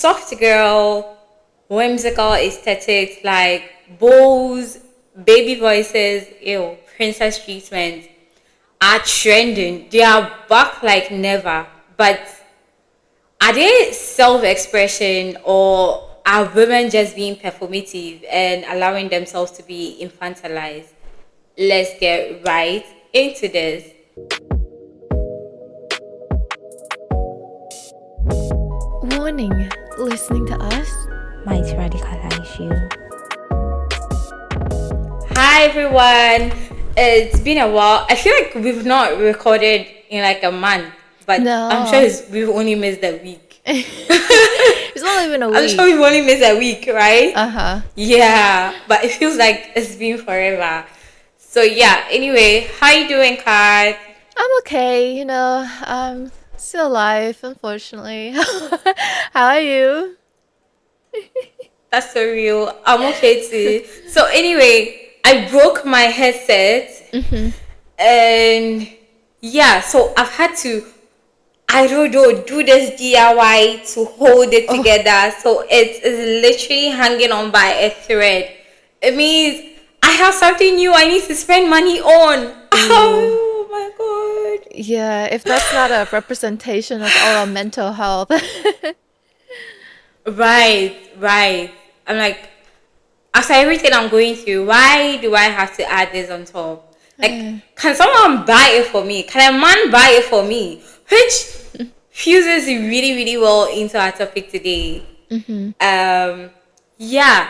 soft girl, whimsical aesthetics like bows, baby voices, princess treatment are trending. They are back like never. But are they self-expression or are women just being performative and allowing themselves to be infantilized? Let's get right into this. Warning, listening to us might radicalize you. Hi everyone. It's been a while. I feel like we've not recorded in like a month, but No. I'm sure we've only missed a week. It's not even a week. I'm sure we've only missed a week, right? Uh-huh. Yeah, but it feels like it's been forever. So yeah, anyway, how you doing, Kat? I'm okay, still alive, unfortunately. How are you? That's so real. I'm okay too. So anyway, I broke my headset, and yeah, so I've had to, I don't know, do this DIY to hold it together. So it is literally hanging on by a thread. It means I have something new I need to spend money on. Oh my god. Yeah, if that's not a representation of our mental health. Right. I'm like, after everything I'm going through, why do I have to add this on top? Like, can someone buy it for me? Can a man buy it for me? Which fuses really, really well into our topic today. Yeah,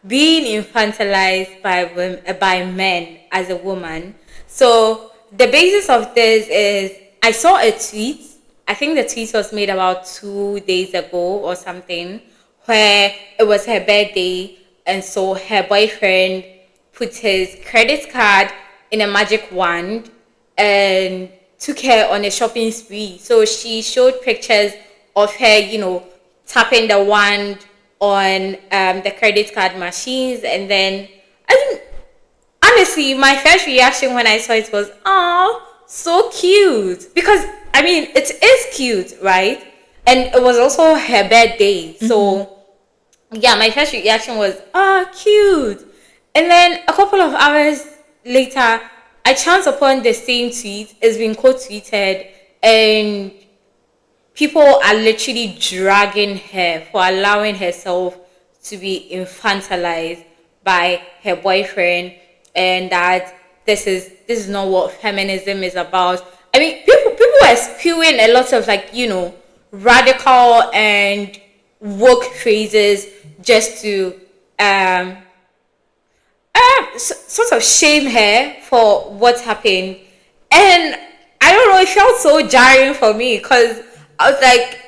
being infantilized by men as a woman. So the basis of this is I saw a tweet. I think the tweet was made about 2 days ago or something, where it was her birthday, and so her boyfriend put his credit card in a magic wand and took her on a shopping spree. So she showed pictures of her, tapping the wand on the credit card machines, and then I think honestly my first reaction when I saw it was, oh, so cute, because I mean it is cute, right? And it was also her birthday. So yeah, my first reaction was, oh, cute. And then a couple of hours later, I chanced upon the same tweet. It's been quote tweeted, and people are literally dragging her for allowing herself to be infantilized by her boyfriend, and that this is not what feminism is about. I mean, people are spewing a lot of radical and woke phrases just to sort of shame her for what happened. And I don't know, it felt so jarring for me because I was like,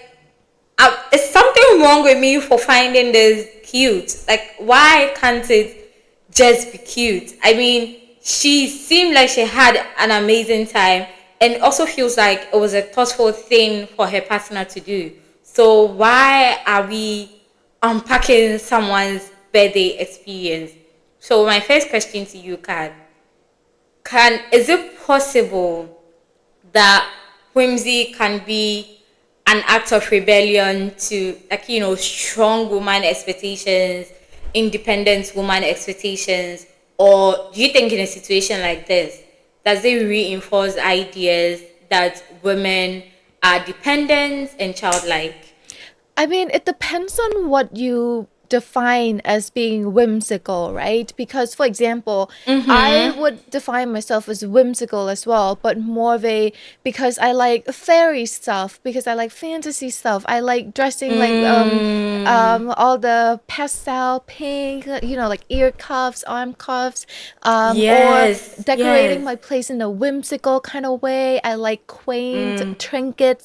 is something wrong with me for finding this cute? Like, why can't it just be cute? I mean, she seemed like she had an amazing time, and it also feels like it was a thoughtful thing for her partner to do. So why are we unpacking someone's birthday experience? So my first question to you, Kat, is it possible that whimsy can be an act of rebellion to strong woman expectations, independent woman expectations? Or do you think in a situation like this, does it reinforce ideas that women are dependent and childlike? I mean, it depends on what you define as being whimsical, right? Because, for example, I would define myself as whimsical as well, but more of because I like fairy stuff, because I like fantasy stuff. I like dressing like all the pastel pink, like ear cuffs, arm cuffs, Yes, or decorating yes. my place in a whimsical kind of way. I like quaint trinkets.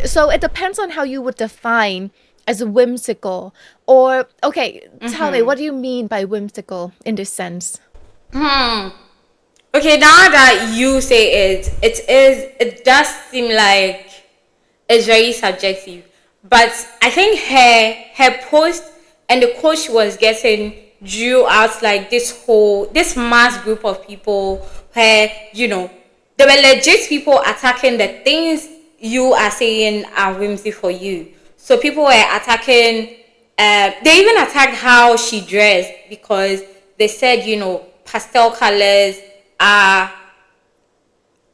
So it depends on how you would define as whimsical. Or, okay, tell me, what do you mean by whimsical in this sense? Okay, now that you say it does seem like it's very subjective. But I think her post and the quote she was getting drew out like this mass group of people where, there were legit people attacking the things you are saying are whimsy for you. So people were attacking. They even attacked how she dressed because they said, pastel colors are.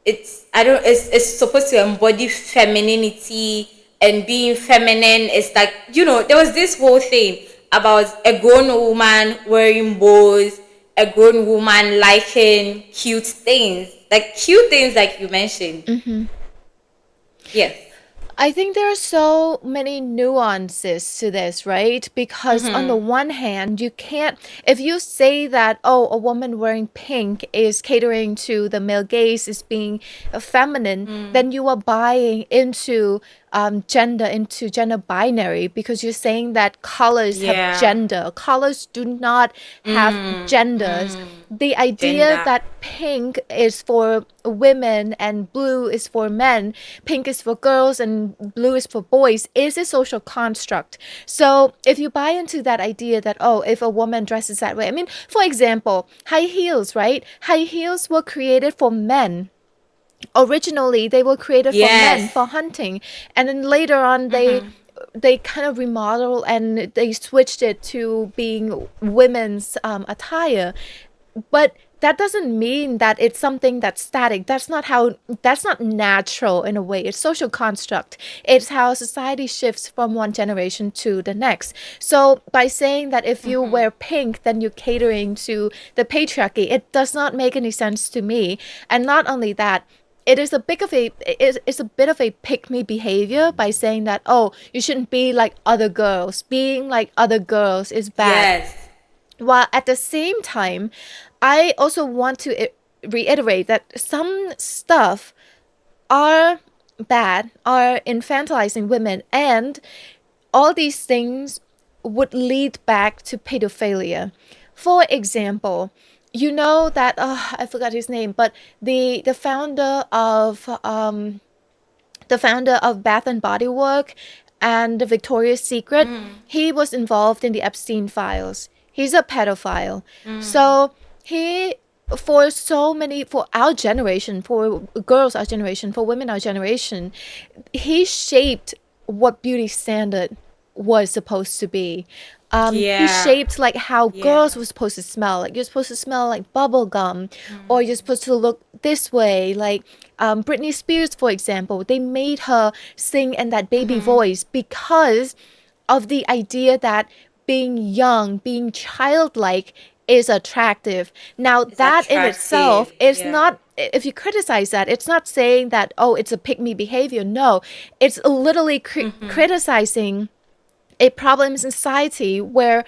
It's supposed to embody femininity, and being feminine is like, there was this whole thing about a grown woman wearing bows, a grown woman liking cute things, like you mentioned. Yes. I think there are so many nuances to this, right? Because on the one hand, you can't, if you say that, oh, a woman wearing pink is catering to the male gaze, is being feminine, then you are buying into into gender binary, because you're saying that colors have Yeah. gender. Colors do not have genders. The idea Gender. that pink is for women and blue is for men, pink is for girls and blue is for boys, is a social construct. So if you buy into that idea that, oh, if a woman dresses that way, I mean, for example, high heels, right? High heels were created for men. Originally, they were created for men, Yes. for hunting, and then later on they kind of remodeled and they switched it to being women's attire. But that doesn't mean that it's something that's static. That's not natural in a way. It's social construct. It's how society shifts from one generation to the next. So by saying that if you wear pink, then you're catering to the patriarchy, it does not make any sense to me. And not only that, it's a bit of a pick me behavior by saying that, oh, you shouldn't be like other girls. Being like other girls is bad. Yes. While at the same time, I also want to reiterate that some stuff are bad, are infantilizing women, and all these things would lead back to pedophilia. For example, you know that I forgot his name, but the founder of Bath and Body Work and the Victoria's Secret, he was involved in the Epstein files. He's a pedophile. So he, for our generation, for girls our generation, for women our generation, he shaped what beauty standard was supposed to be. He Yeah. shaped like how girls were supposed to smell. Like you're supposed to smell like bubble gum, or you're supposed to look this way. Like Britney Spears, for example, they made her sing in that baby voice because of the idea that being young, being childlike is attractive. Now that in itself is not, if you criticize that, it's not saying that, oh, it's a pick-me behavior. No, it's literally criticizing a problem in society where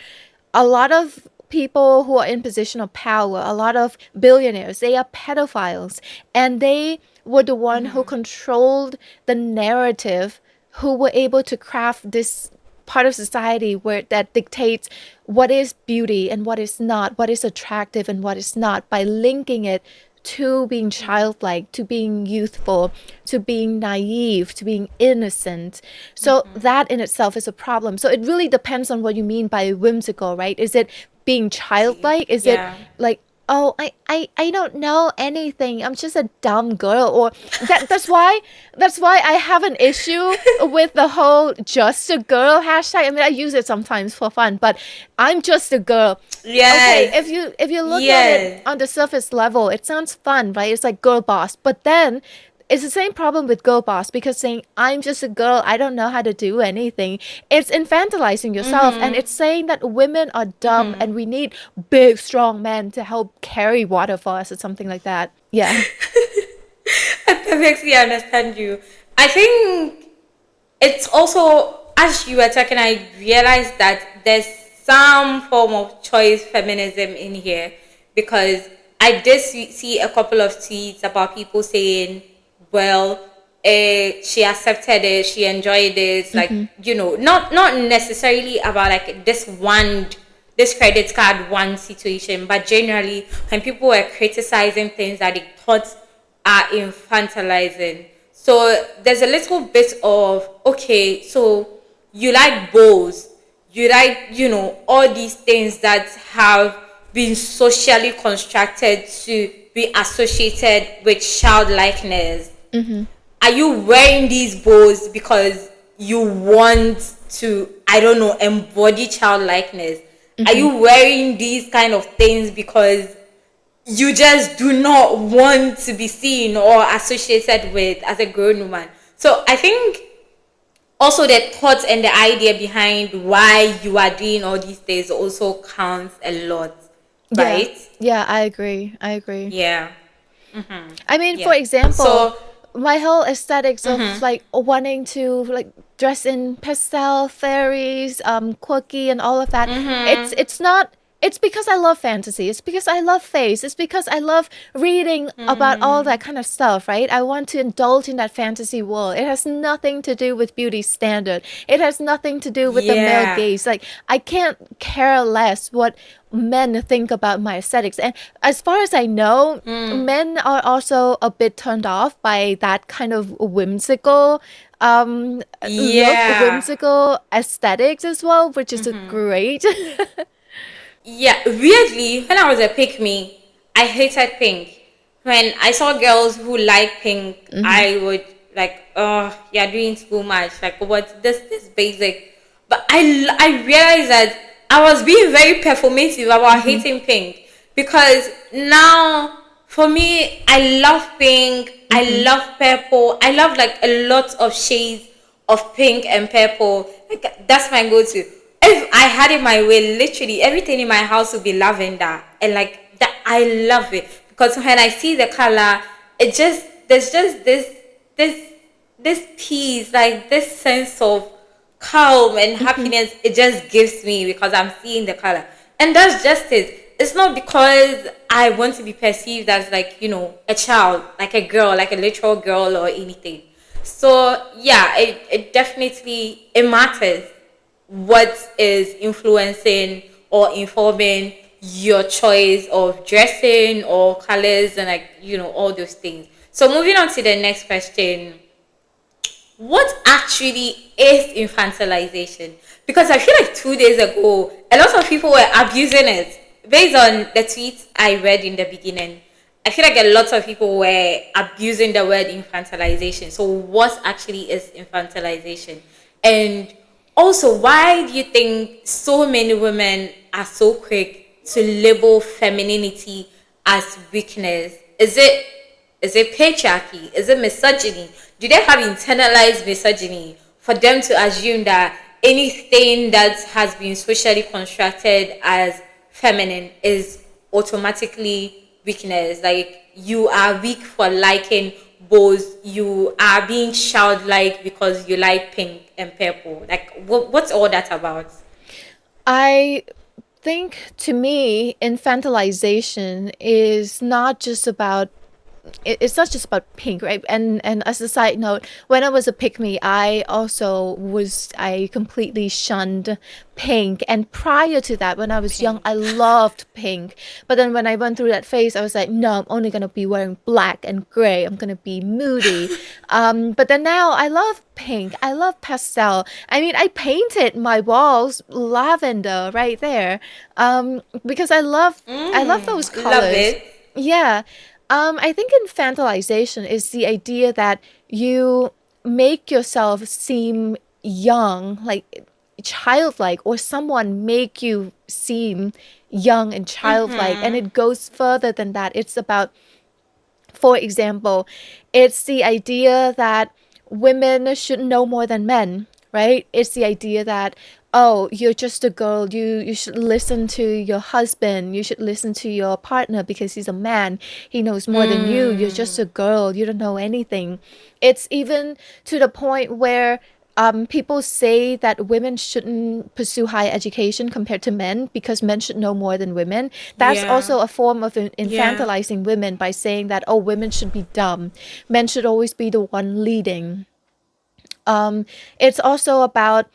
a lot of people who are in position of power, a lot of billionaires, they are pedophiles, and they were the one who controlled the narrative, who were able to craft this part of society where that dictates what is beauty and what is not, what is attractive and what is not, by linking it to being childlike, to being youthful, to being naive, to being innocent. So that in itself is a problem. So it really depends on what you mean by whimsical, right? Is it being childlike? Is it like, oh, I don't know anything, I'm just a dumb girl? Or that's why I have an issue with the whole just a girl hashtag. I mean, I use it sometimes for fun, but I'm just a girl. Yes. Okay, if you look at it on the surface level, it sounds fun, right? It's like girl boss. But then it's the same problem with girl boss, because saying I'm just a girl, I don't know how to do anything, it's infantilizing yourself, and it's saying that women are dumb and we need big strong men to help carry water for us or something like that. Yeah. I perfectly understand you. I think it's also, as you were talking, I realized that there's some form of choice feminism in here, because I did see a couple of tweets about people saying, well, she accepted it, she enjoyed it, like, not necessarily about like this credit card one situation, but generally when people were criticizing things that they thought are infantilizing. So there's a little bit of, okay, so you like bows, you like, all these things that have been socially constructed to be associated with childlikeness. Are you wearing these bows because you want to, I don't know, embody childlikeness? Are Mm-hmm. you wearing these kind of things because you just do not want to be seen or associated with as a grown woman? So I think also the thoughts and the idea behind why you are doing all these things also counts a lot, Yeah. right? Yeah, I agree. I agree. Yeah. I mean, for Yeah. example, So, my whole aesthetics of like wanting to like dress in pastel, fairies, quirky, and all of that. It's not. It's because I love fantasy. It's because I love fays. It's because I love reading about all that kind of stuff, right? I want to indulge in that fantasy world. It has nothing to do with beauty standard. It has nothing to do with the male yeah. gaze. Like, I can't care less what men think about my aesthetics. And as far as I know, men are also a bit turned off by that kind of whimsical look, Yeah. whimsical aesthetics as well, which is great. Yeah. Weirdly, when I was a pick me, I hated pink. When I saw girls who like pink, I would like, oh, you're doing too much. Like, what? This basic. But I realized that I was being very performative about hating pink, because now for me, I love pink. I love purple. I love like a lot of shades of pink and purple. Like, that's my go-to. If I had it my way, literally everything in my house would be lavender, and like that, I love it, because when I see the color, it just there's just this this peace, like this sense of calm and happiness it just gives me, because I'm seeing the color. And that's just it. It's not because I want to be perceived as, like, a child, like a girl, like a literal girl or anything. So yeah, it definitely it matters what is influencing or informing your choice of dressing or colors, and like, all those things. So moving on to the next question: what actually is infantilization? Because I feel like 2 days ago, a lot of people were abusing it. Based on the tweets I read in the beginning, I feel like a lot of people were abusing the word infantilization. So, what actually is infantilization? And also, why do you think so many women are so quick to label femininity as weakness? Is it patriarchy? Is it misogyny? Do they have internalized misogyny for them to assume that anything that has been socially constructed as feminine is automatically weakness? Like, you are weak for liking both. You are being childlike because you like pink and purple. Like, what's all that about? I think, to me, infantilization is not just about it's not just about pink, right? And as a side note, when I was a pick me, I completely shunned pink. And prior to that, when I was young, Pink. I loved pink. But then when I went through that phase, I was like, no, I'm only gonna be wearing black and gray. I'm gonna be moody. But then now I love pink. I love pastel. I mean, I painted my walls lavender right there, because I love those Love colors. it. Yeah. I think infantilization is the idea that you make yourself seem young, like childlike, or someone make you seem young and childlike, and it goes further than that. It's about, for example, it's the idea that women should know more than men, right? It's the idea that, oh, you're just a girl. You should listen to your husband. You should listen to your partner because he's a man. He knows more than you. You're just a girl. You don't know anything. It's even to the point where people say that women shouldn't pursue higher education compared to men because men should know more than women. That's Yeah. also a form of Yeah. infantilizing women by saying that, oh, women should be dumb. Men should always be the one leading. It's also about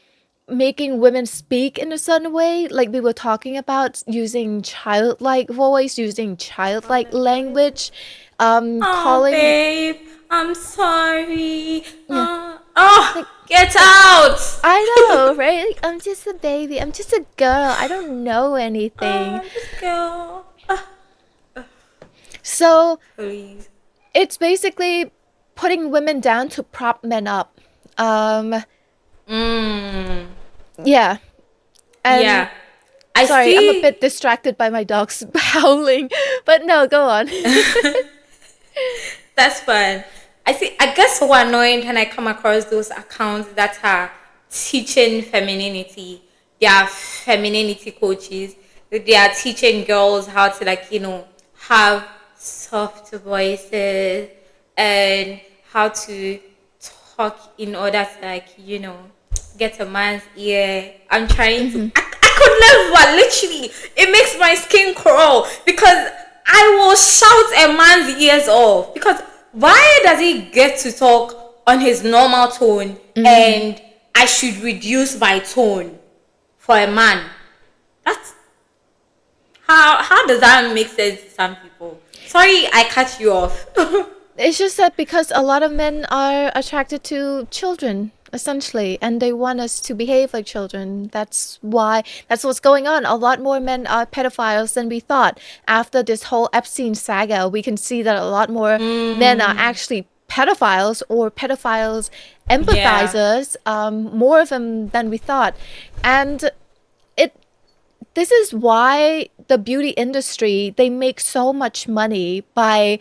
making women speak in a certain way, like we were talking about, using childlike voice, using childlike language, Oh, calling, babe, I'm sorry. yeah, like, Get like out. I know, right? Like, I'm just a baby. I'm just a girl. I don't know anything. This girl. So Please. it's basically putting women down to prop men up. Um, Mm, Yeah. And yeah. I sorry, I'm a see. bit distracted by my dogs howling. But no, go on. That's fun. I see. I get so annoyed when I come across those accounts that are teaching femininity. They are femininity coaches. They are teaching girls how to, like, have soft voices and how to talk in order to, like, get a man's ear. I'm trying to. I could never. Literally, it makes my skin crawl because I will shout a man's ears off. Because why does he get to talk on his normal tone and I should reduce my tone for a man? That's how does that make sense to some people? Sorry, I cut you off. It's just that because a lot of men are attracted to children, essentially, and they want us to behave like children. That's what's going on. A lot more men are pedophiles than we thought. After this whole Epstein saga, we can see that a lot more men are actually pedophiles or pedophiles Yeah. empathizers, more of them than we thought. And it this is why the beauty industry, they make so much money by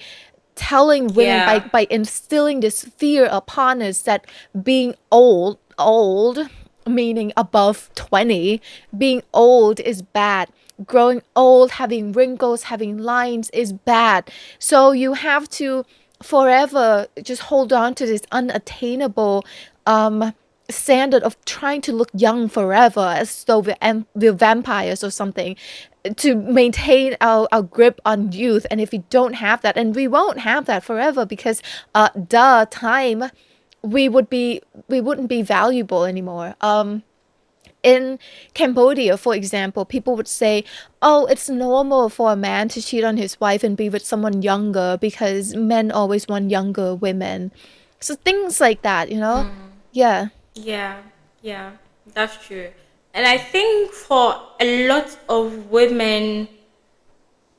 telling women, by Yeah. instilling this fear upon us that being old meaning above 20, being old is bad, growing old, having wrinkles, having lines is bad. So you have to forever just hold on to this unattainable standard of trying to look young forever, as though we're vampires or something, to maintain our grip on youth. And if we don't have that, and we won't have that forever, because time, we wouldn't be valuable anymore. In Cambodia, for example, people would say, oh, it's normal for a man to cheat on his wife and be with someone younger because men always want younger women. So things like that, you know? Yeah. Yeah, yeah, that's true. And I think for a lot of women,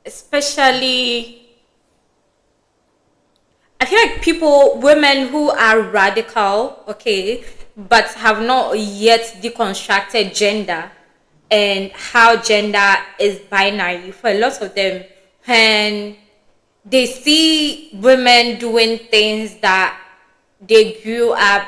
especially, I feel like women who are radical, okay, but have not yet deconstructed gender and how gender is binary. For a lot of them, when they see women doing things that they grew up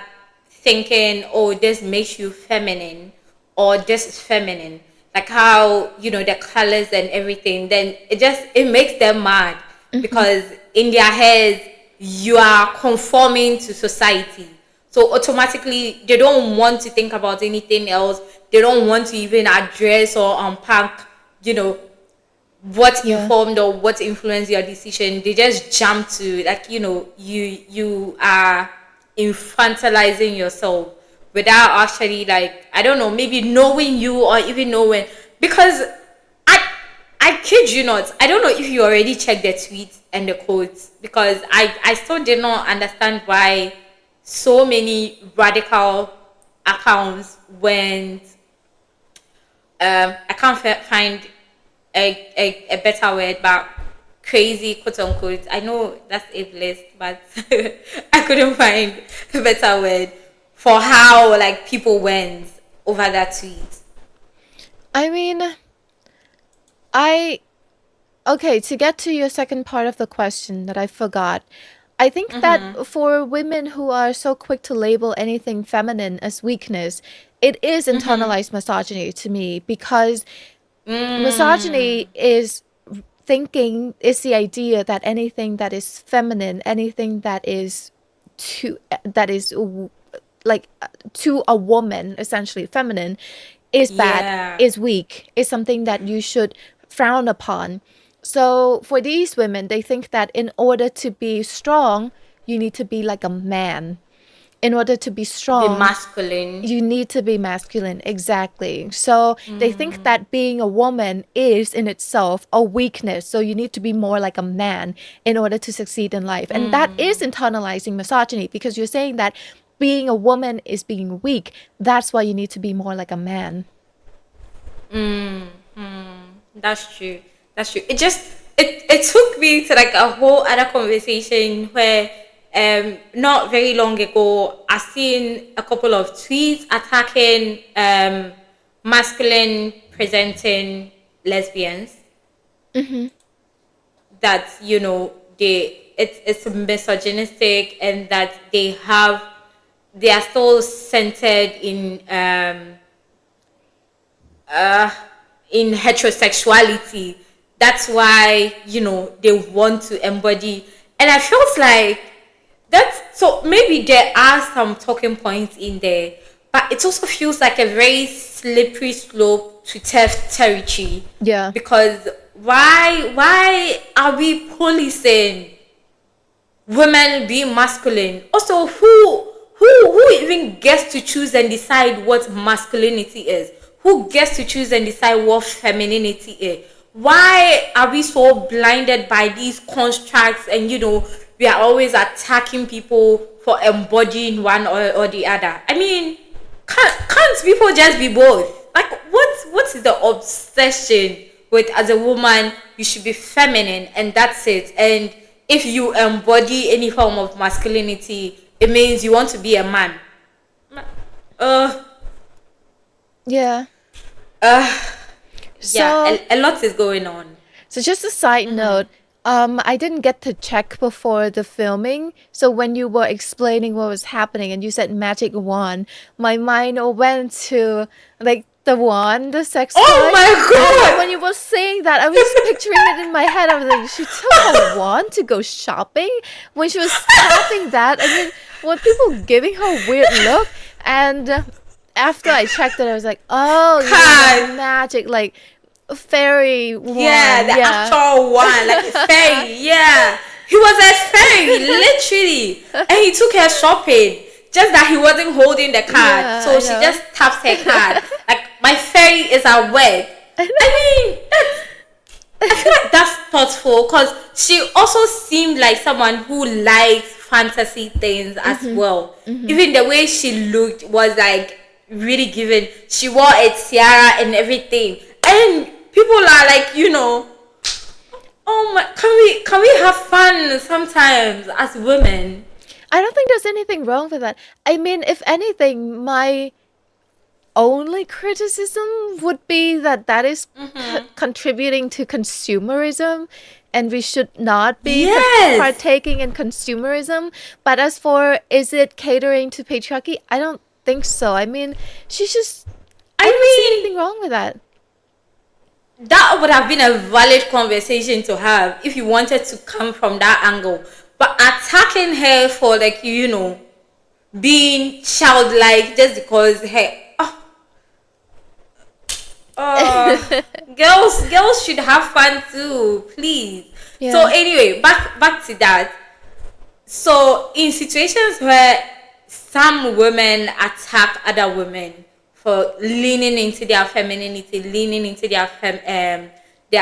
thinking, oh, this makes you feminine or this is feminine, like how, the colors and everything, then it makes them mad because in their heads you are conforming to society. So automatically they don't want to think about anything else. They don't want to even address or unpack, you know, what Yeah. informed or what influenced your decision. They just jump to, like, you are infantilizing yourself without actually, like, I don't know, maybe knowing you or even knowing. Because i I kid you not, I don't know if you already checked the tweets and the quotes, because I still did not understand why so many radical accounts went, I can't find a better word, but crazy, quote unquote. I know that's ableist, but I couldn't find a better word for how, like, people went over that tweet. I mean, I okay, to get to your second part of the question that I forgot, I think that for women who are so quick to label anything feminine as weakness, it is internalized misogyny to me, because misogyny is the idea that anything that is feminine, anything that is to that is like to a woman, essentially feminine, is bad, Yeah. is weak, is something that you should frown upon. So for these women, they think that in order to be strong, you need to be like a man. In order to be Be strong, masculine. you need to be masculine. Exactly. So they think that being a woman is in itself a weakness. So you need to be more like a man in order to succeed in life. And that is internalizing misogyny, because you're saying that being a woman is being weak. That's why you need to be more like a man. That's true. That's true. It took me to, like, a whole other conversation where not very long ago, I seen a couple of tweets attacking masculine presenting lesbians. That it's misogynistic, and that they are still centered in heterosexuality. That's why they want to embody, and I felt like that's so. Maybe there are some talking points in there, but it also feels like a very slippery slope to theft territory. Yeah. Because why are we policing women being masculine? Also, who even gets to choose and decide what masculinity is? Who gets to choose and decide what femininity is? Why are we so blinded by these constructs, and we are always attacking people for embodying one or the other? I mean, can't people just be both? Like, what is the obsession with, as a woman you should be feminine and that's it? And if you embody any form of masculinity, it means you want to be a man. Yeah. A lot is going on. So just a side note, I didn't get to check before the filming. So when you were explaining what was happening and you said magic wand, my mind went to like the wand, the sex toy. Oh my god! And when you were saying that, I was picturing it in my head. I was like, she took a wand to go shopping. When she was tapping that, I mean, were people giving her a weird look? And after I checked it, I was like, oh, yeah, magic, like fairy wand. Yeah, the actual one, like a fairy. Yeah, he was a fairy, literally, and he took her shopping. Just that he wasn't holding the card, Yeah, so she just taps her card. Like, my fairy is at work. I feel like that's thoughtful, because she also seemed like someone who likes fantasy things as well. Even the way she looked was like really given. She wore a tiara and everything, and people are like, oh my, can we have fun sometimes as women? I don't think there's anything wrong with that. I mean, if anything, my only criticism would be that is contributing to consumerism, and we should not be partaking in consumerism. But as for, is it catering to patriarchy? I don't think so. I mean, I don't see anything wrong with that. That would have been a valid conversation to have if you wanted to come from that angle. But attacking her for, like, being childlike just because girls should have fun too, please. Yeah. So anyway, back to that. So in situations where some women attack other women for leaning into their femininity, leaning into their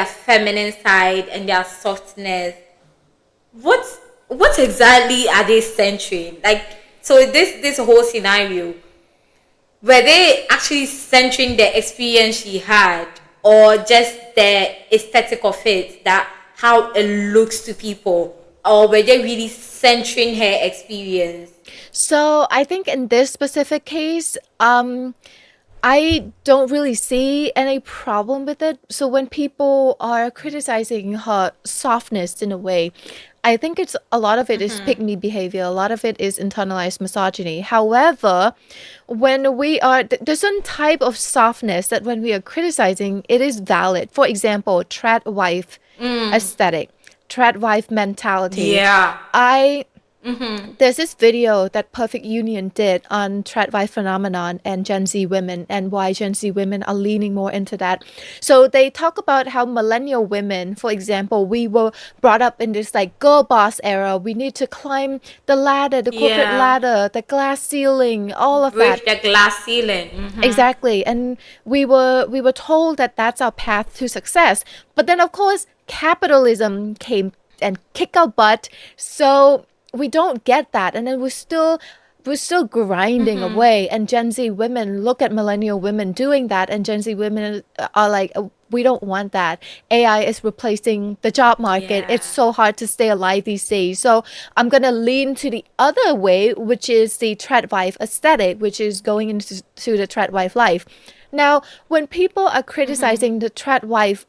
feminine side and their softness, what exactly are they centering? Like, so this whole scenario, were they actually centering the experience she had, or just the aesthetic of it, that how it looks to people, or were they really centering her experience? So I think in this specific case, I don't really see any problem with it. So when people are criticizing her softness in a way, I think it's a lot of it is pick me behavior. A lot of it is internalized misogyny. However, when we are there's certain type of softness that when we are criticizing, it is valid. For example, trad wife aesthetic, trad wife mentality. Yeah. There's this video that Perfect Union did on trad wife phenomenon and Gen Z women, and why Gen Z women are leaning more into that. So they talk about how millennial women, for example, we were brought up in this like girl boss era. We need to climb the ladder, the corporate ladder, the glass ceiling, all of Break that. the glass ceiling. Exactly. And we were told that that's our path to success. But then of course capitalism came and kicked our butt. So we don't get that, and then we're still grinding away. And Gen Z women look at millennial women doing that, and Gen Z women are like, we don't want that. AI is replacing the job market. Yeah. It's so hard to stay alive these days. So I'm going to lean to the other way, which is the trad wife aesthetic, which is going into the trad wife life. Now, when people are criticizing the trad wife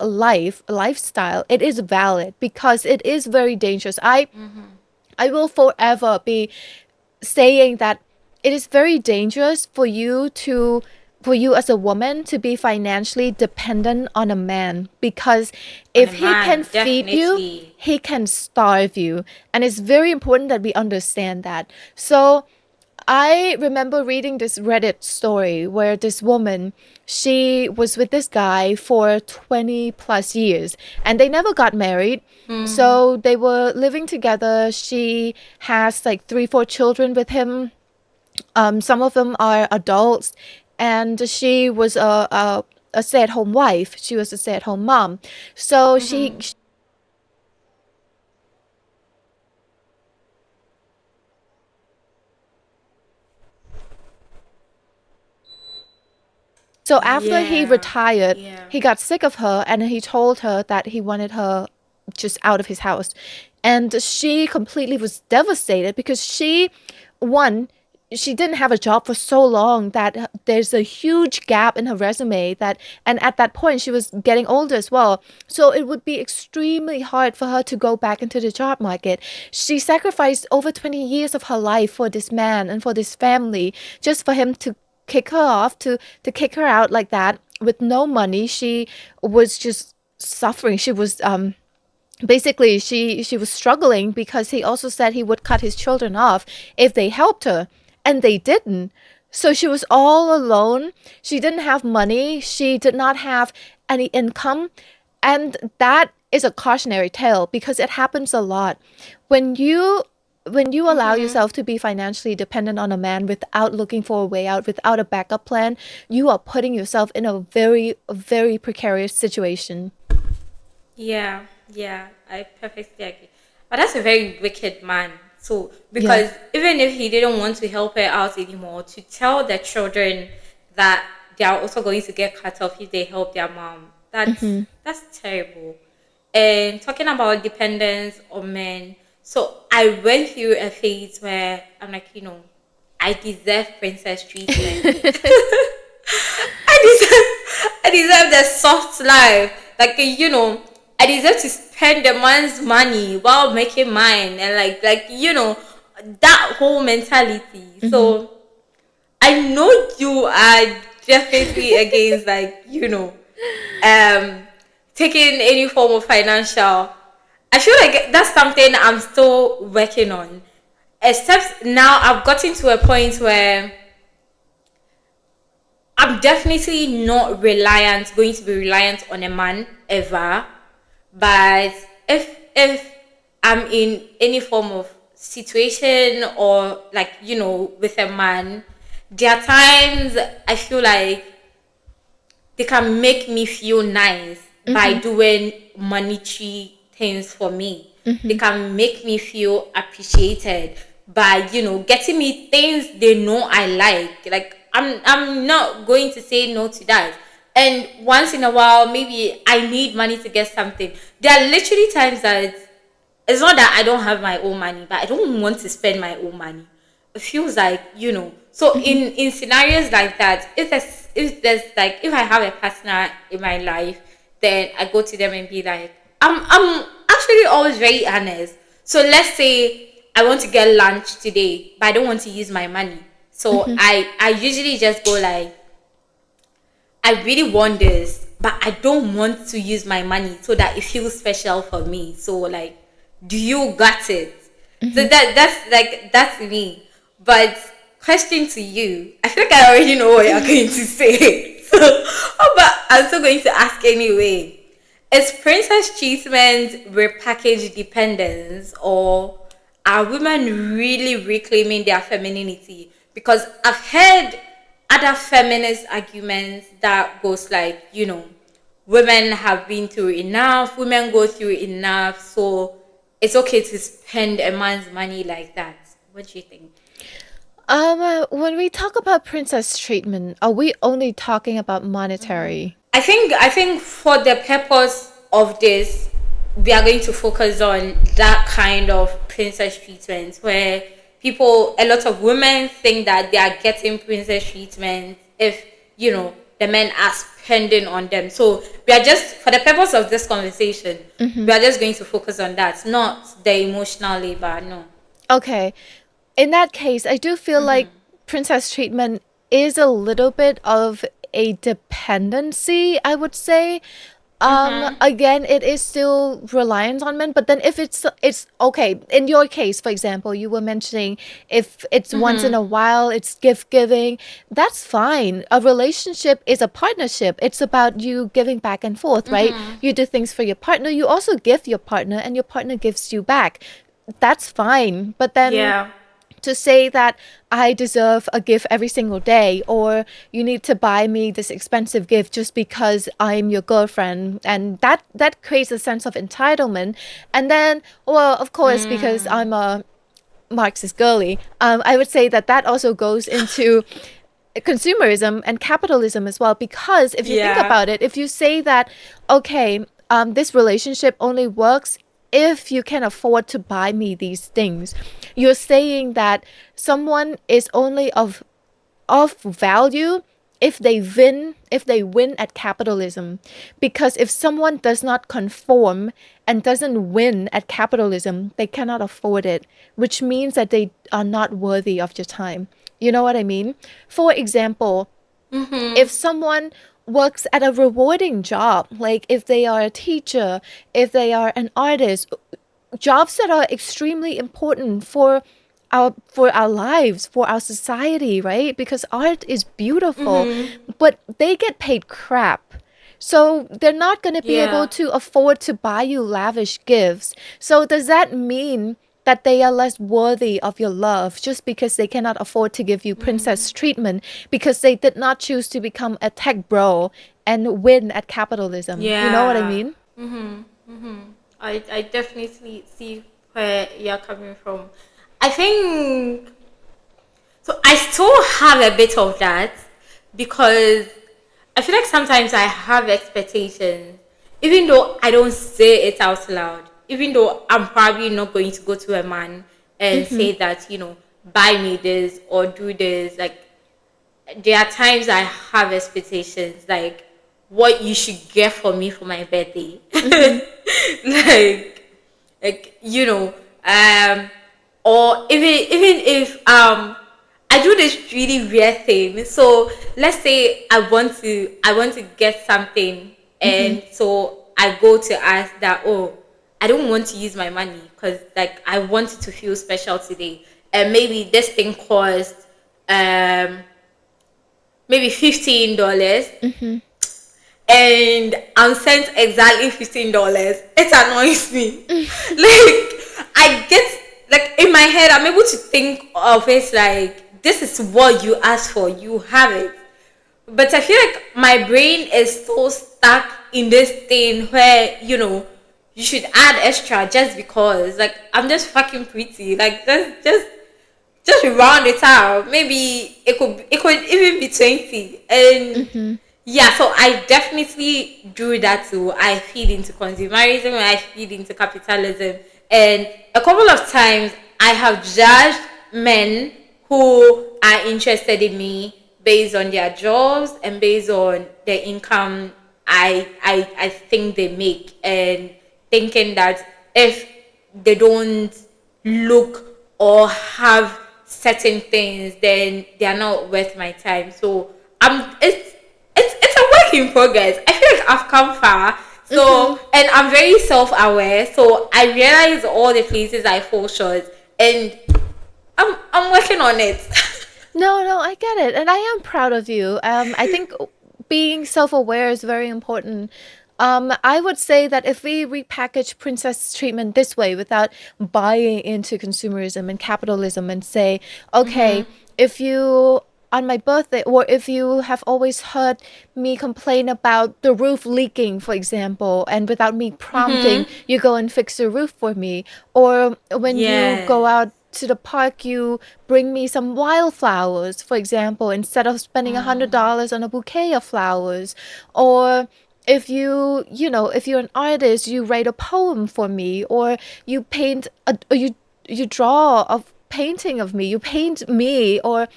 lifestyle, it is valid because it is very dangerous. I will forever be saying that it is very dangerous for you as a woman to be financially dependent on a man, because On if a he can man, feed you, definitely. he can starve you. And it's very important that we understand that. So I remember reading this Reddit story where this woman, she was with this guy for 20 plus years and they never got married. So they were living together. She has like 3, 4 children with him. Some of them are adults, and she was a stay-at-home wife. She was a stay-at-home mom. So so after he Yeah. retired, Yeah. he got sick of her and he told her that he wanted her just out of his house. And she completely was devastated because one, she didn't have a job for so long that there's a huge gap in her resume and at that point she was getting older as well. So it would be extremely hard for her to go back into the job market. She sacrificed over 20 years of her life for this man and for this family just for him to kick her off, to kick her out like that with no money. She was just suffering. She was basically she was struggling because he also said he would cut his children off if they helped her, and they didn't. So she was all alone. She didn't have money. She did not have any income. And that is a cautionary tale because it happens a lot. When you allow yourself to be financially dependent on a man without looking for a way out, without a backup plan, you are putting yourself in a very, very precarious situation. Yeah, yeah, I perfectly agree. But that's a very wicked man. So, Yeah. because even if he didn't want to help her out anymore, to tell the children that they are also going to get cut off if they help their mom, that's terrible. And talking about dependence on men, so I went through a phase where I'm like, I deserve princess treatment. I deserve the soft life. Like, I deserve to spend the man's money while making mine, and that whole mentality. So I know you are definitely against, um taking any form of financial. I feel like that's something I'm still working on. Except now I've gotten to a point where I'm definitely not going to be reliant on a man ever. But if I'm in any form of situation, or with a man, there are times I feel like they can make me feel nice by doing monetary things for me. They can make me feel appreciated by, getting me things they know I like. Like, I'm not going to say no to that. And once in a while, maybe I need money to get something. There are literally times that it's not that I don't have my own money, but I don't want to spend my own money. It feels like, so in scenarios like that, if I have a partner in my life, then I go to them and be like, I'm actually always very honest. So let's say I want to get lunch today, but I don't want to use my money. So I usually just go like, I really want this, but I don't want to use my money so that it feels special for me. So, like, do you got it? So that's me. But question to you, I feel like I already know what you're going to say. So, but I'm still going to ask anyway. Is princess treatment repackaged dependence, or are women really reclaiming their femininity? Because I've heard other feminist arguments that goes like, women have been through enough, women go through enough, so it's okay to spend a man's money like that. What do you think? When we talk about princess treatment, are we only talking about monetary? I think for the purpose of this, we are going to focus on that kind of princess treatment where a lot of women think that they are getting princess treatment if, the men are spending on them. So we are just, for the purpose of this conversation, we are just going to focus on that, not the emotional labor, no. Okay. In that case, I do feel like princess treatment is a little bit of a dependency, I would say. Again, it is still reliant on men, but then if it's okay. In your case, for example, you were mentioning if it's once in a while, it's gift giving, that's fine. A relationship is a partnership. It's about you giving back and forth, right? You do things for your partner, you also give your partner, and your partner gives you back. That's fine. But then Yeah. to say that I deserve a gift every single day, or you need to buy me this expensive gift just because I'm your girlfriend, and that creates a sense of entitlement. And then, well, of course, because I'm a Marxist girly, I would say that also goes into consumerism and capitalism as well. Because if you think Yeah. about it, if you say that, okay, this relationship only works if you can afford to buy me these things, you're saying that someone is only of value if they win at capitalism. Because if someone does not conform and doesn't win at capitalism, they cannot afford it, which means that they are not worthy of your time. You know what I mean? For example, if someone works at a rewarding job, like if they are a teacher, if they are an artist, jobs that are extremely important for our lives, for our society, right? Because art is beautiful, but they get paid crap. So they're not going to be able Yeah. to afford to buy you lavish gifts. So does that mean that they are less worthy of your love just because they cannot afford to give you princess treatment, because they did not choose to become a tech bro and win at capitalism? You know what I Yeah. mean? I definitely see where you're coming from. I think so. I still have a bit of that because I feel like sometimes I have expectations, even though I don't say it out loud. Even though I'm probably not going to go to a man and say that, buy me this or do this. Like, there are times I have expectations, like what you should get for me for my birthday. like like or even if I do this really weird thing. So let's say I want to get something, and so I go to ask that, oh, I don't want to use my money because like I want it to feel special today, and maybe this thing costs um maybe $15, and I'm sent exactly $15. It annoys me. Like, I get, like, in my head, I'm able to think of it like, this is what you asked for, you have it. But I feel like my brain is so stuck in this thing where, you should add extra just because. Like, I'm just fucking pretty. Like, just round it out. Maybe it could even be 20. And yeah, so I definitely do that too. I feed into consumerism and I feed into capitalism. And a couple of times I have judged men who are interested in me based on their jobs and based on the income I think they make, and thinking that if they don't look or have certain things, then they are not worth my time. So it's a work in progress. I feel like I've come far. So and I'm very self-aware. So I realize all the places I fall short, and I'm working on it. No, I get it. And I am proud of you. I think being self-aware is very important. I would say that if we repackage princess treatment this way without buying into consumerism and capitalism, and say, okay, if you on my birthday, or if you have always heard me complain about the roof leaking, for example, and without me prompting, you go and fix the roof for me, or when you go Yeah. out to the park, you bring me some wildflowers, for example, instead of spending $100 on a bouquet of flowers. Or if if you're an artist, you write a poem for me, or you paint, or you draw a painting of me, you paint me, or,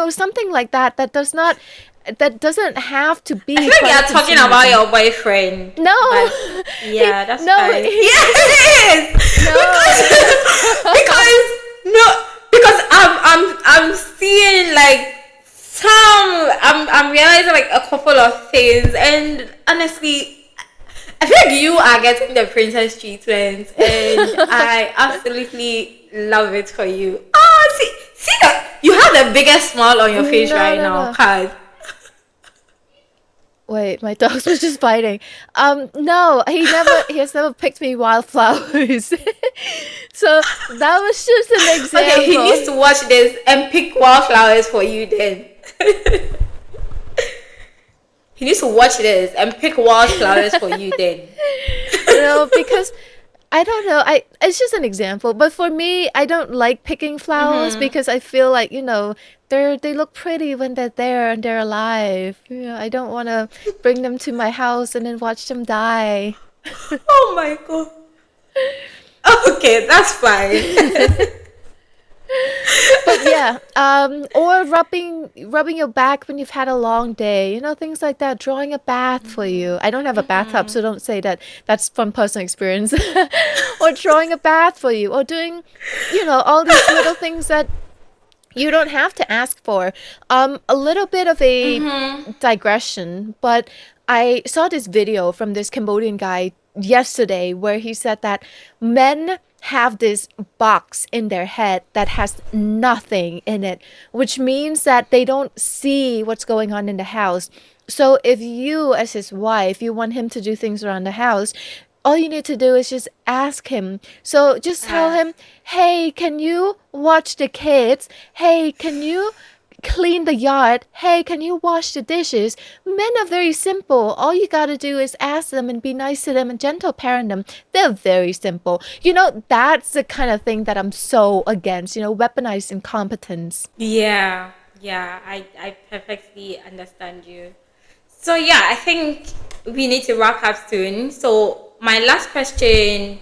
something like that, that doesn't have to be. I feel like you're talking about your boyfriend. No. But yeah, that's no, fine. Yeah, it is. No. Because I'm seeing like I'm realizing like a couple of things, and honestly, I feel like you are getting the princess treatment, and I absolutely love it for you. Oh, see that you have the biggest smile on your face now, cause. Wait, my dogs were just fighting. No, he has never picked me wildflowers. So that was just an example. Okay, he needs to watch this and pick wildflowers for you then. He needs to watch this and pick wildflowers for you then. No, because I don't know. It's just an example, but for me, I don't like picking flowers because I feel like, they look pretty when they're there and they're alive. I don't want to bring them to my house and then watch them die. Oh my god. Okay, that's fine. But yeah, or rubbing your back when you've had a long day, things like that. Drawing a bath for you. I don't have a bathtub, so don't say that. That's from personal experience. Or drawing a bath for you, or doing, all these little things that you don't have to ask for. A little bit of a digression, but I saw this video from this Cambodian guy yesterday where he said that men have this box in their head that has nothing in it, which means that they don't see what's going on in the house. So if you, as his wife, you want him to do things around the house, all you need to do is just ask him. So just tell him, hey, can you watch the kids? Hey, can you clean the yard? Hey, can you wash the dishes? Men are very simple. All you gotta do is ask them and be nice to them and gentle parent them. They're very simple. That's the kind of thing that I'm so against, weaponized incompetence. Yeah, I perfectly understand you. So yeah, I think we need to wrap up soon. So my last question,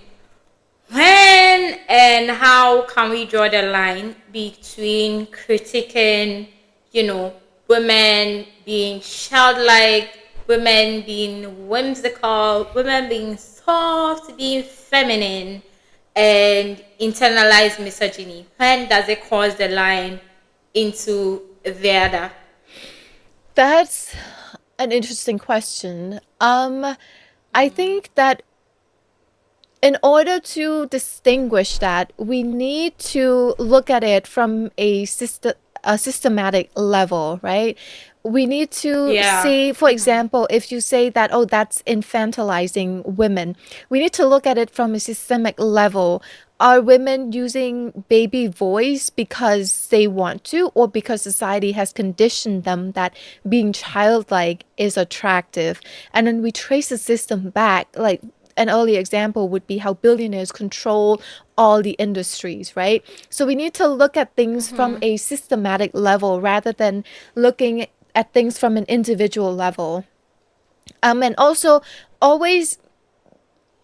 when and how can we draw the line between critiquing, women being childlike, women being whimsical, women being soft, being feminine, and internalized misogyny? When does it cross the line into the other? That's an interesting question. I think that in order to distinguish that, we need to look at it from a systematic level, right? We need to see, for example, if you say that, oh, that's infantilizing women, we need to look at it from a systemic level. Are women using baby voice because they want to, or because society has conditioned them that being childlike is attractive? And then we trace the system back, like an early example would be how billionaires control all the industries, right? So we need to look at things from a systematic level rather than looking at things from an individual level. And also always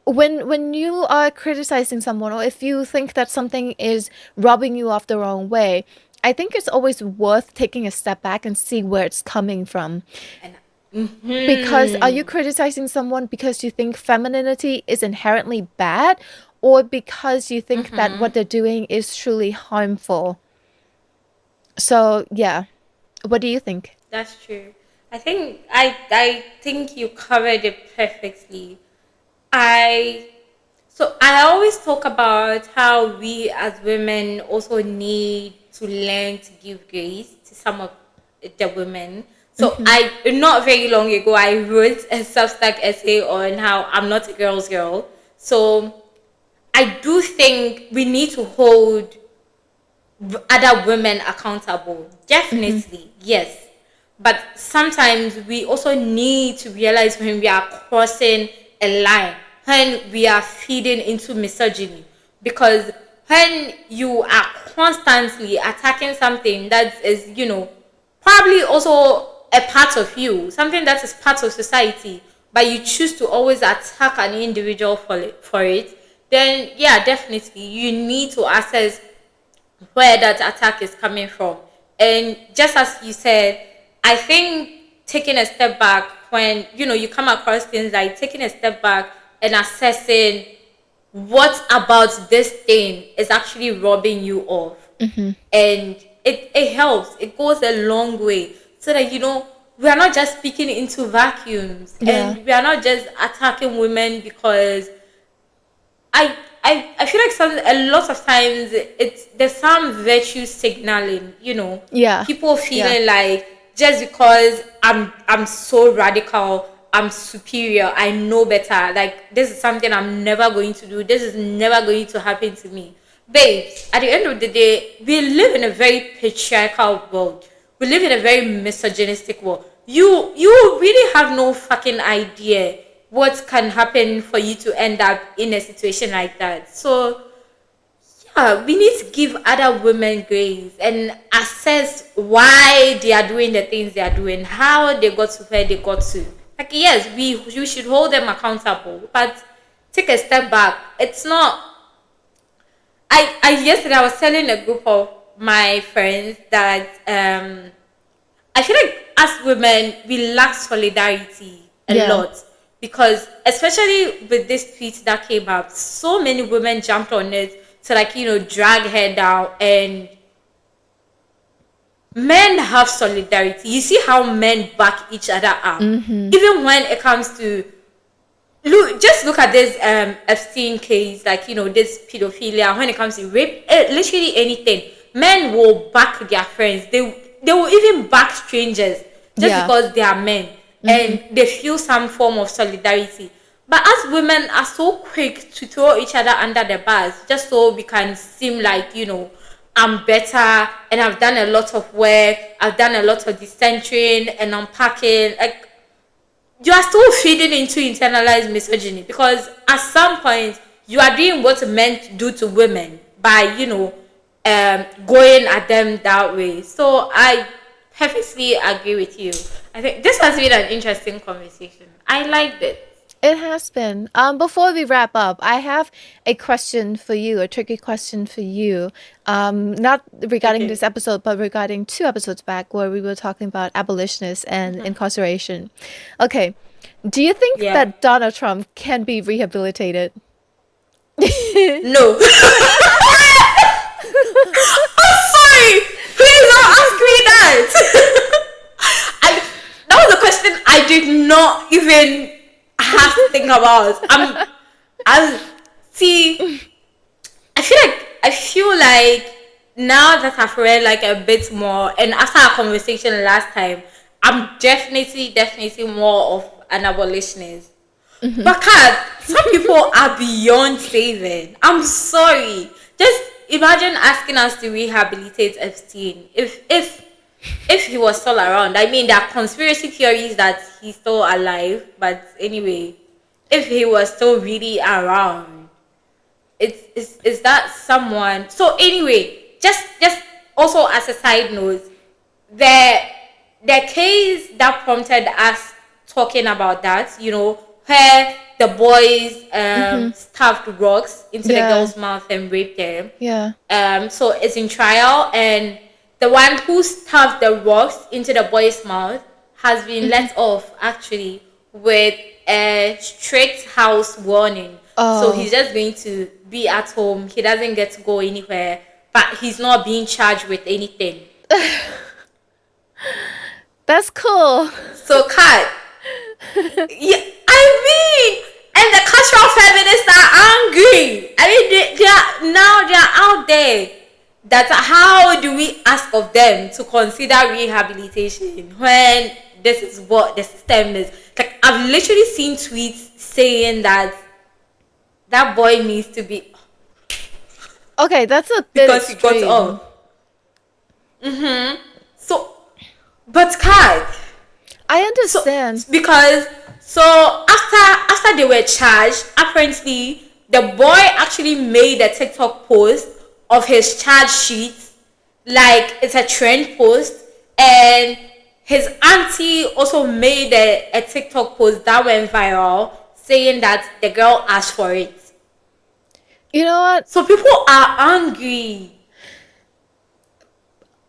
when you are criticizing someone, or if you think that something is rubbing you off the wrong way, I think it's always worth taking a step back and see where it's coming from. Because are you criticizing someone because you think femininity is inherently bad, or because you think that what they're doing is truly harmful? So yeah, what do you think? That's true. I think you covered it perfectly. I always talk about how we as women also need to learn to give grace to some of the women. So not very long ago, I wrote a Substack essay on how I'm not a girl's girl. So I do think we need to hold other women accountable. Definitely, yes. But sometimes we also need to realize when we are crossing a line, when we are feeding into misogyny. Because when you are constantly attacking something that is, probably also a part of you, something that is part of society, but you choose to always attack an individual for it, then yeah, definitely you need to assess where that attack is coming from. And just as you said, I think taking a step back when you come across things, like taking a step back and assessing what about this thing is actually robbing you of. And it helps, it goes a long way, so that we are not just speaking into vacuums, and we are not just attacking women because I feel like a lot of times there's some virtue signaling, people feeling like just because I'm so radical, I'm superior, I know better, like this is something I'm never going to do, this is never going to happen to me. Babes, at the end of the day, we live in a very patriarchal world. We live in a very misogynistic world. You really have no fucking idea what can happen for you to end up in a situation like that. So yeah, we need to give other women grace and assess why they are doing the things they are doing, how they got to where they got to. Like, yes, we should hold them accountable, but take a step back. It's not. Yesterday I was telling a group of my friends that I feel like as women we lack solidarity a lot, because especially with this tweet that came up, so many women jumped on it to drag her down, and men have solidarity. You see how men back each other up, even when it comes to look at this Epstein case, like this pedophilia. When it comes to rape, literally anything, men will back their friends. They will even back strangers just because they are men, and they feel some form of solidarity. But as women are so quick to throw each other under the bus just so we can seem like I'm better and I've done a lot of work, I've done a lot of decentering and unpacking. Like, you are still feeding into internalized misogyny, because at some point you are doing what men do to women by going at them that way. So I perfectly agree with you. I think this has been an interesting conversation. I liked it. It has been. Before we wrap up, I have a question for you, a tricky question for you. Not regarding this episode, but regarding 2 episodes back where we were talking about abolitionists and incarceration. Okay. Do you think that Donald Trump can be rehabilitated? No. I'm sorry. Please don't ask me that. That was a question I did not even have to think about. I feel like now that I've read like a bit more, and after our conversation last time, I'm definitely more of an abolitionist. But Kat, some people are beyond saving. I'm sorry. Just imagine asking us to rehabilitate Epstein if he was still around. I mean, there are conspiracy theories that he's still alive, but anyway, if he was still really around, is that someone? So anyway, just also as a side note, the case that prompted us talking about that, where the boys stuffed rocks into the girl's mouth and raped them. So it's in trial, and the one who stuffed the rocks into the boy's mouth has been let off, actually, with a strict house warning. So he's just going to be at home. He doesn't get to go anywhere, but he's not being charged with anything. That's cool. So, Kat, yeah, I mean, and the cultural feminists are angry. I mean, they are out there. That how do we ask of them to consider rehabilitation when this is what the system is? Like, I've literally seen tweets saying that boy needs to be. Okay, that's a bit because extreme. He got off. So, but Kat, I understand. So after they were charged, apparently the boy actually made a TikTok post of his charge sheets like it's a trend post, and his auntie also made a TikTok post that went viral saying that the girl asked for it. You know what? So people are angry.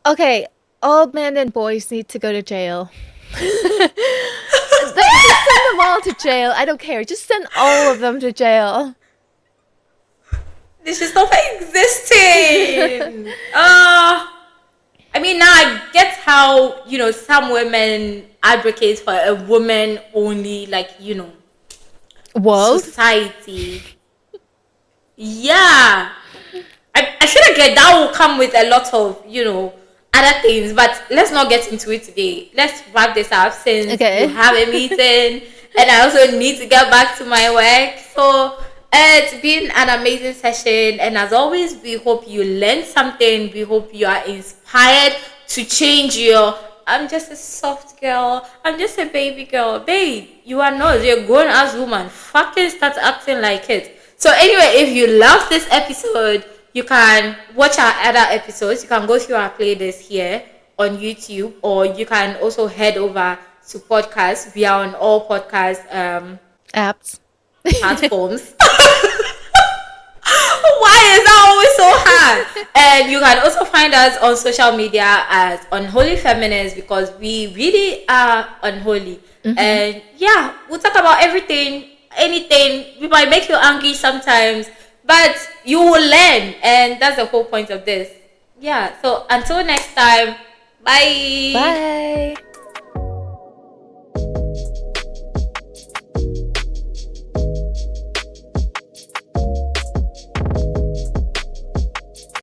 Okay, all men and boys need to go to jail. Just send them all to jail. I don't care. Just send all of them to jail. This should stop existing. I mean, now I get how, some women advocate for a woman only, World? society. Yeah. I feel like that will come with a lot of, other things, but let's not get into it today. Let's wrap this up since you have a meeting and I also need to get back to my work. So it's been an amazing session, and as always, we hope you learned something. We hope you are inspired to change your I'm just a soft girl, I'm just a baby girl. Babe, you are not. You're a grown ass woman. Fucking start acting like it. So anyway, if you love this episode, you can watch our other episodes. You can go through our playlist here on YouTube, or you can also head over to podcasts. We are on all podcast apps, platforms. Why is that always so hard? And you can also find us on social media as Unholy Feminists, because we really are unholy. And yeah, we'll talk about everything, anything. We might make you angry sometimes, but you will learn, and that's the whole point of this. Yeah, so until next time, bye. Bye.